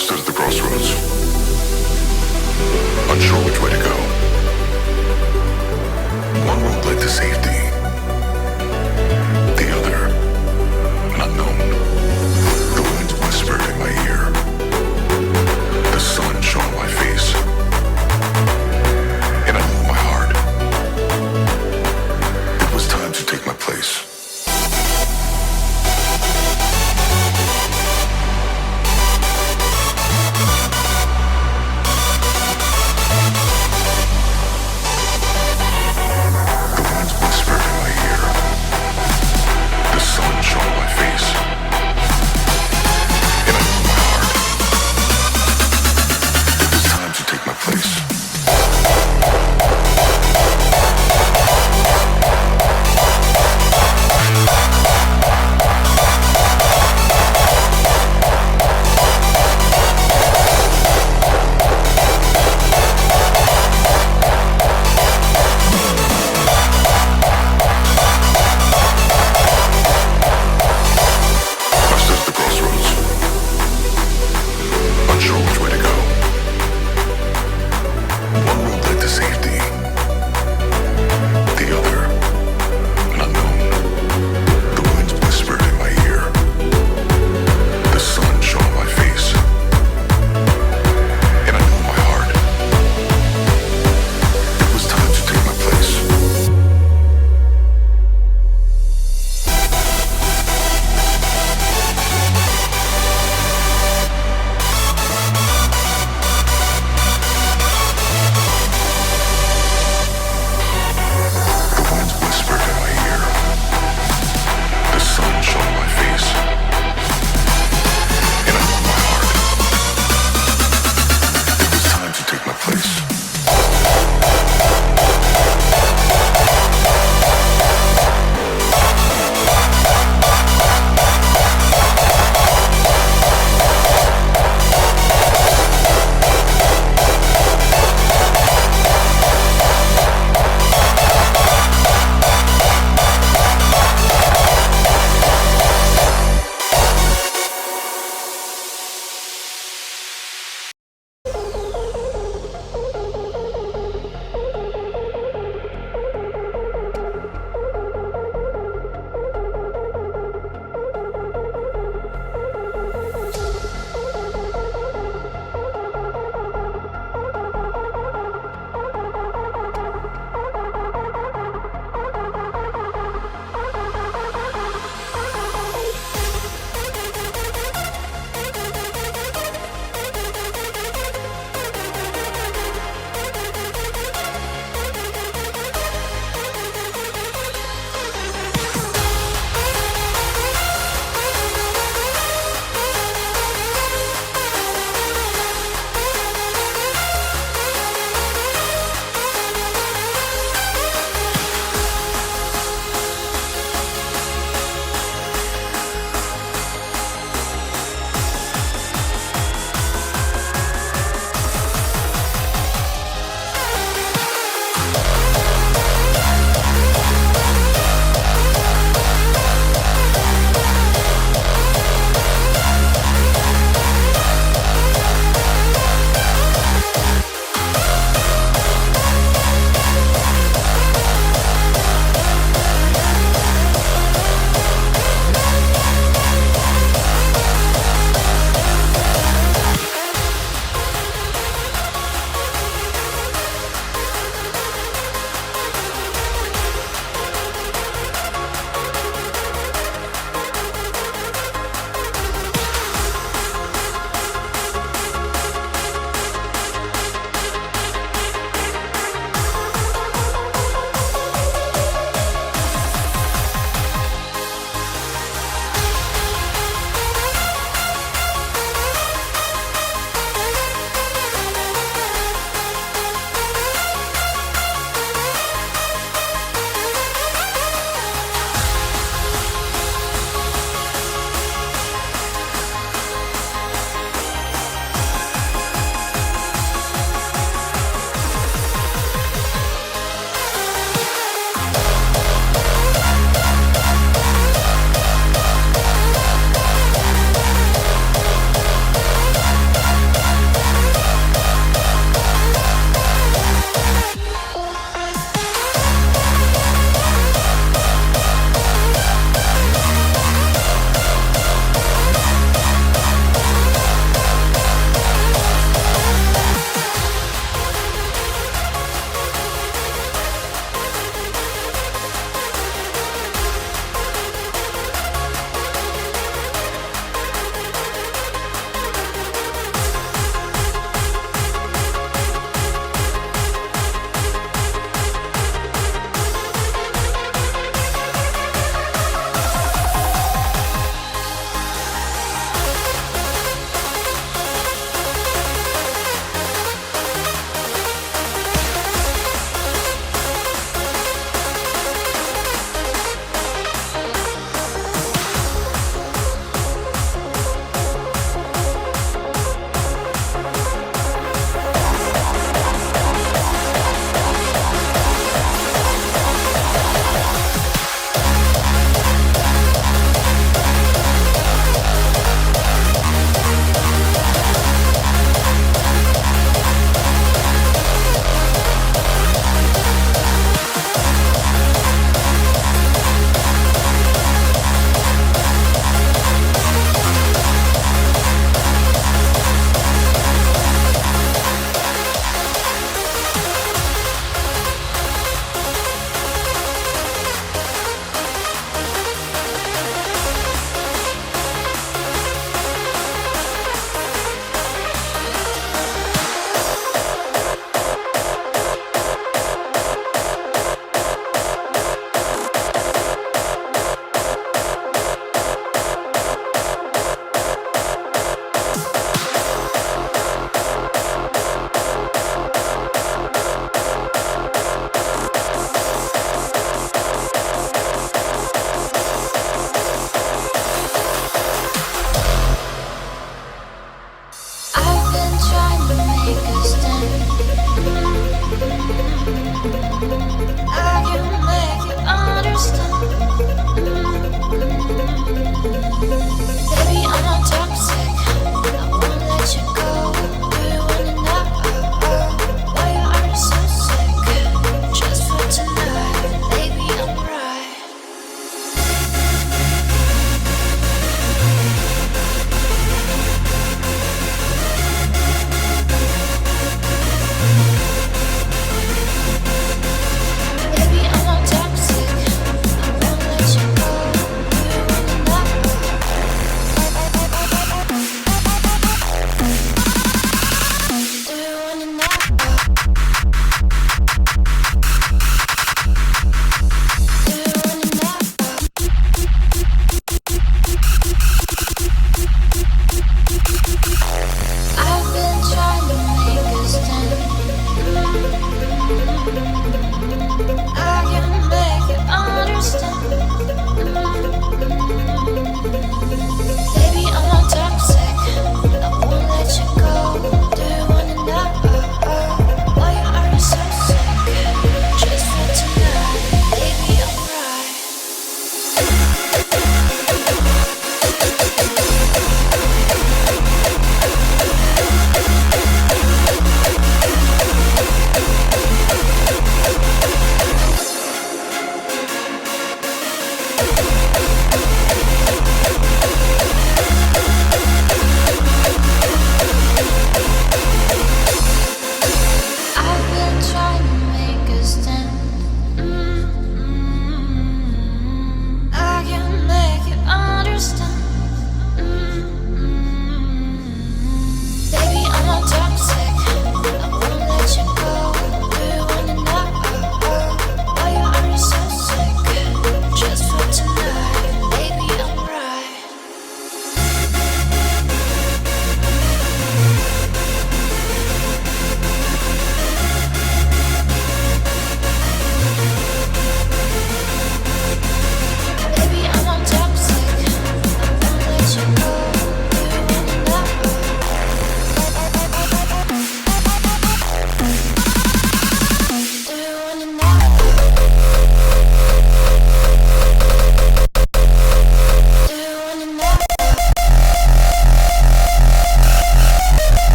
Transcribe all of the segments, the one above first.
stood at the crossroads, unsure which way to go. One road led to safety, the other, an unknown. The winds whispered in my ear, the sun shone on my face, and I knew in my heart it was time to take my place. The winds whispered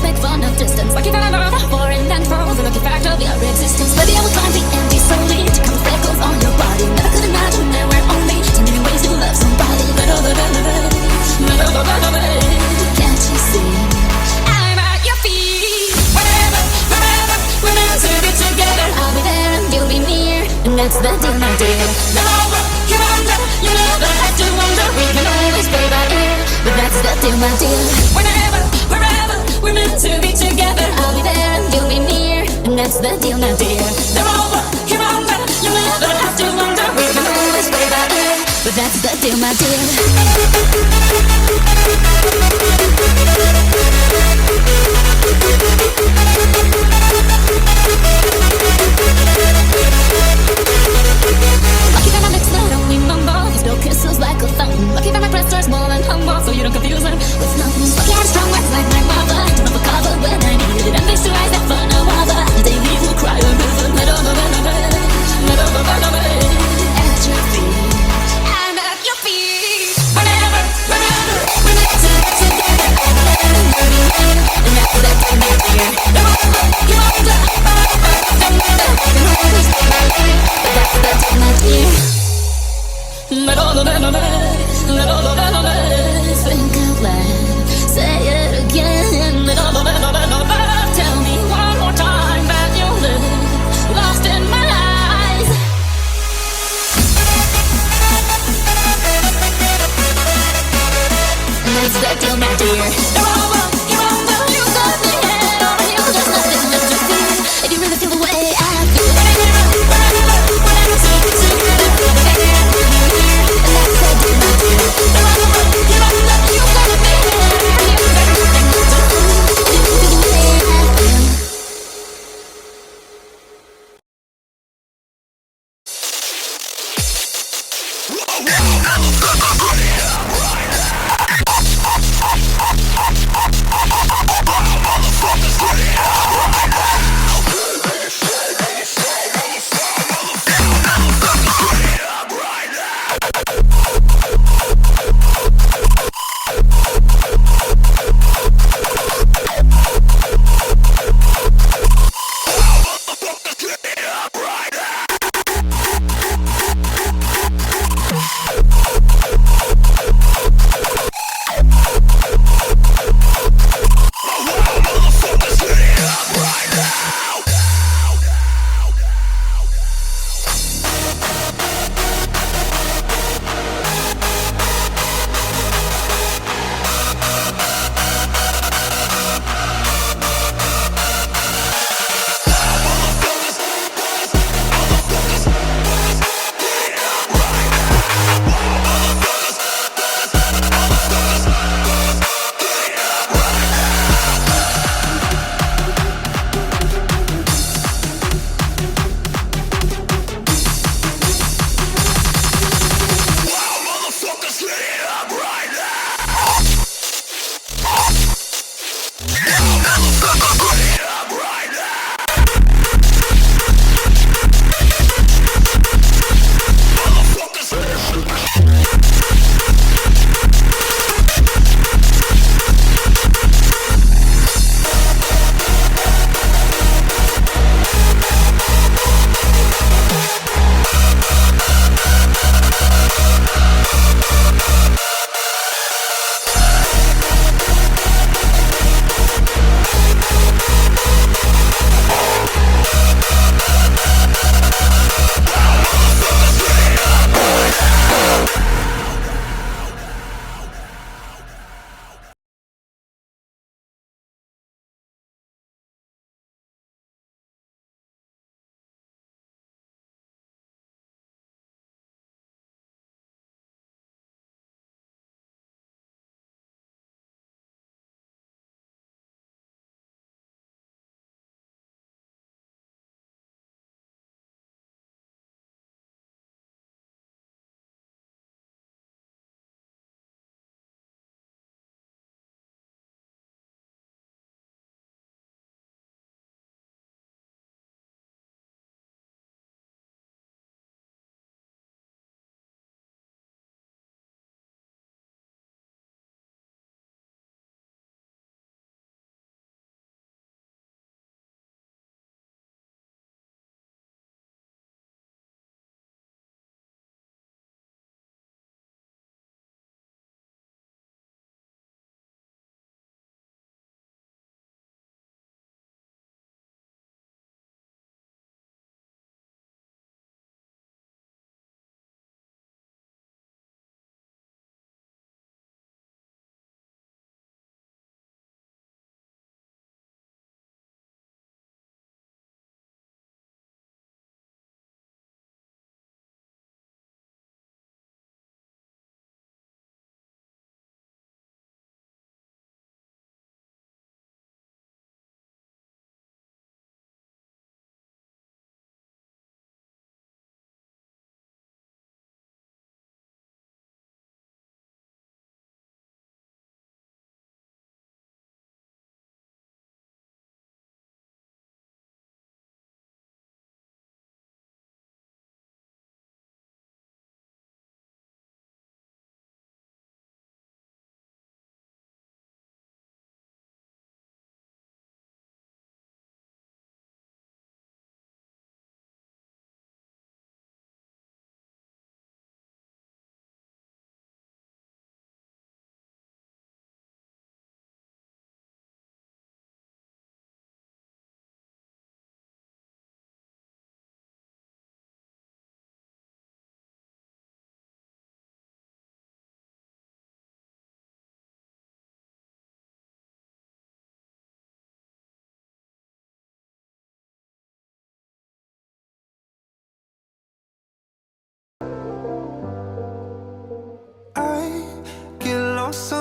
girls make fun of distance, like you've ever heard of foreign and frozen, the lucky fact of your existence. Maybe I will climb the empty slowly to come freckles on your body. Never could imagine there were only so many ways to love somebody. Can't you see? I'm at your feet. Whenever, wherever, we're meant to be together. I'll be there and you'll be near, and that's the deal, my dear. No over, you're under, you never have to wonder. We can always play by ear, but that's the deal, my dear. Whenever, wherever, we're meant to be together. I'll be there and you'll be near, and that's the deal, my dear. No over, you're under, you never have to wonder. We can always play by ear, but that's the deal, my dear. Lucky that my lips not only mumble, you spill kisses like a fountain. Lucky that my breasts are small and humble, so you don't confuse them with mountains. Lucky I have strong words like my mother, to up a cover when I need it, and face to eyes that for no other. The day we will cry a river, at your feet. I'm at your feet. Whenever, whenever, we're meant to be together. And that's the day, my dear. No over, you under, don't wonder. But that's the day, my dear.